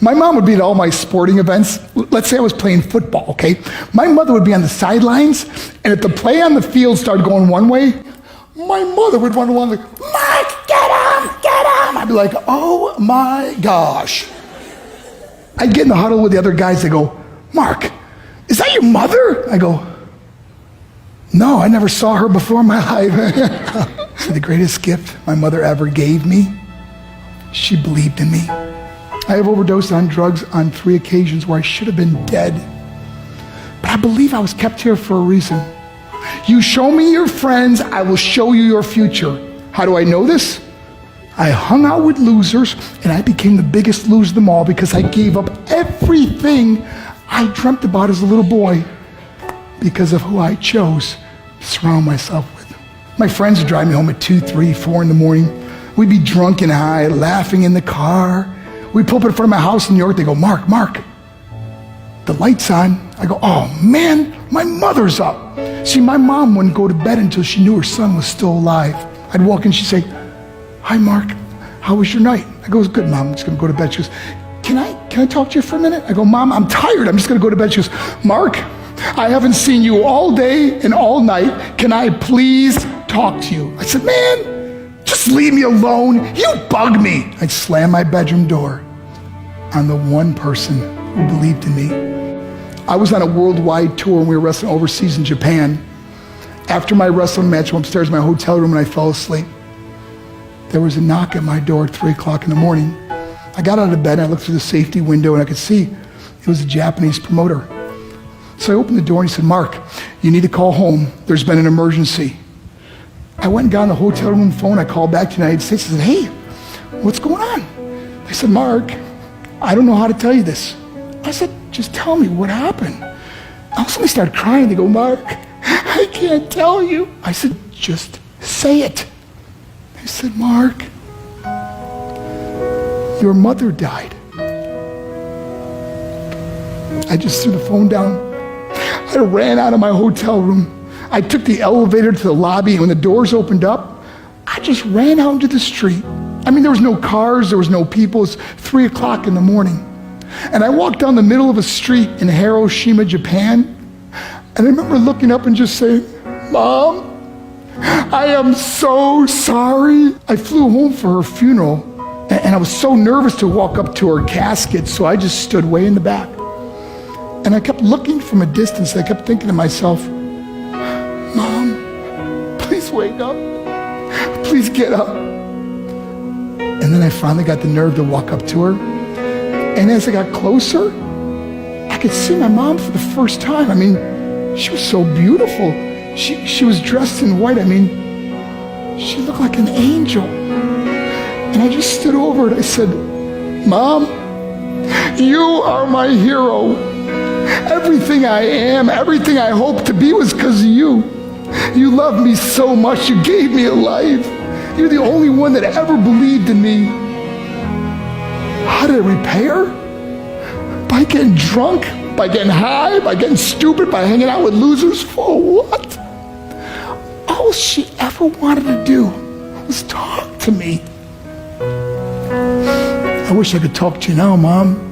My mom would be at all my sporting events. Let's say I was playing football, okay? My mother would be on the sidelines, and if the play on the field started going one way, my mother would run along like, Mark, get him, get him. I'd be like, oh my gosh. I'd get in the huddle with the other guys. They go, Mark, is that your mother? I go, no, I never saw her before in my life. The greatest gift my mother ever gave me, she believed in me. I have overdosed on drugs on 3 occasions where I should have been dead. But I believe I was kept here for a reason. You show me your friends, I will show you your future. How do I know this? I hung out with losers, and I became the biggest loser of them all because I gave up everything I dreamt about as a little boy because of who I chose to surround myself with. My friends would drive me home at 2, 3, 4 in the morning. We'd be drunk and high, laughing in the car. We'd pull up in front of my house in New York. They go, Mark, the light's on. I go, oh man, my mother's up. See, my mom wouldn't go to bed until she knew her son was still alive. I'd walk in, she'd say, hi Mark, how was your night? I go, it was good, Mom, I'm just gonna go to bed. She goes, can I talk to you for a minute? I go, Mom, I'm tired, I'm just gonna go to bed. She goes, Mark, I haven't seen you all day and all night. Can I please talk to you? I said, man, just leave me alone. You bug me. I'd slam my bedroom door on the one person who believed in me. I was on a worldwide tour and we were wrestling overseas in Japan. After my wrestling match, I went upstairs in my hotel room and I fell asleep. There was a knock at my door at 3 o'clock in the morning. I got out of bed and I looked through the safety window and I could see it was a Japanese promoter. So I opened the door and he said, Mark, you need to call home. There's been an emergency. I went and got on the hotel room phone. I called back to the United States. I said, hey, what's going on? They said, Mark, I don't know how to tell you this. I said, just tell me what happened. All of a sudden they started crying. They go, Mark, I can't tell you. I said, just say it. They said, Mark, your mother died. I just threw the phone down. I ran out of my hotel room. I took the elevator to the lobby, and when the doors opened up, I just ran out into the street. I mean, there was no cars, there was no people. It was 3 o'clock in the morning. And I walked down the middle of a street in Hiroshima, Japan, and I remember looking up and just saying, Mom, I am so sorry. I flew home for her funeral, and I was so nervous to walk up to her casket, so I just stood way in the back. And I kept looking from a distance. I kept thinking to myself, Mom, please wake up. Please get up. And then I finally got the nerve to walk up to her. And as I got closer, I could see my mom for the first time. I mean, she was so beautiful. She was dressed in white. I mean, she looked like an angel. And I just stood over her and I said, Mom, you are my hero. Everything I am, everything I hope to be was because of you. You loved me so much. You gave me a life. You're the only one that ever believed in me. How did I repay her? By getting drunk, by getting high, by getting stupid, by hanging out with losers? For what? All she ever wanted to do was talk to me. I wish I could talk to you now, Mom.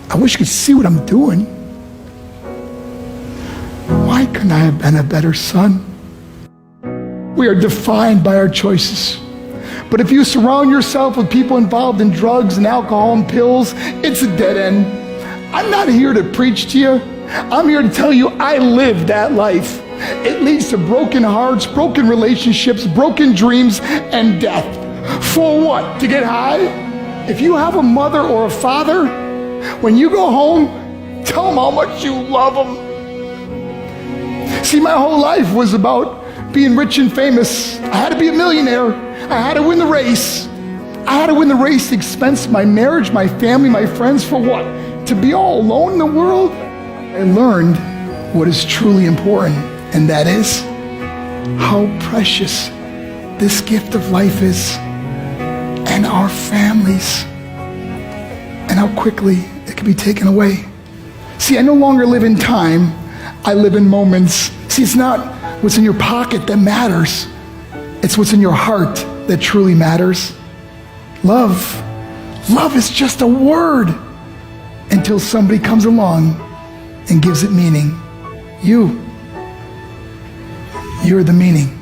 I wish you could see what I'm doing. Why couldn't I have been a better son? We are defined by our choices. But if you surround yourself with people involved in drugs and alcohol and pills, it's a dead end. I'm not here to preach to you. I'm here to tell you I lived that life. It leads to broken hearts, broken relationships, broken dreams, and death. For what? To get high? If you have a mother or a father, when you go home, tell them how much you love them. See, my whole life was about being rich and famous. I had to be a millionaire. I had to win the race. I had to win the race at the expense of my marriage, my family, my friends. For what? To be all alone in the world? I learned what is truly important, and that is how precious this gift of life is, and our families, and how quickly it can be taken away. See, I no longer live in time. I live in moments. See, it's not what's in your pocket that matters. It's what's in your heart that truly matters. Love Love is just a word until somebody comes along and gives it meaning. You're the meaning.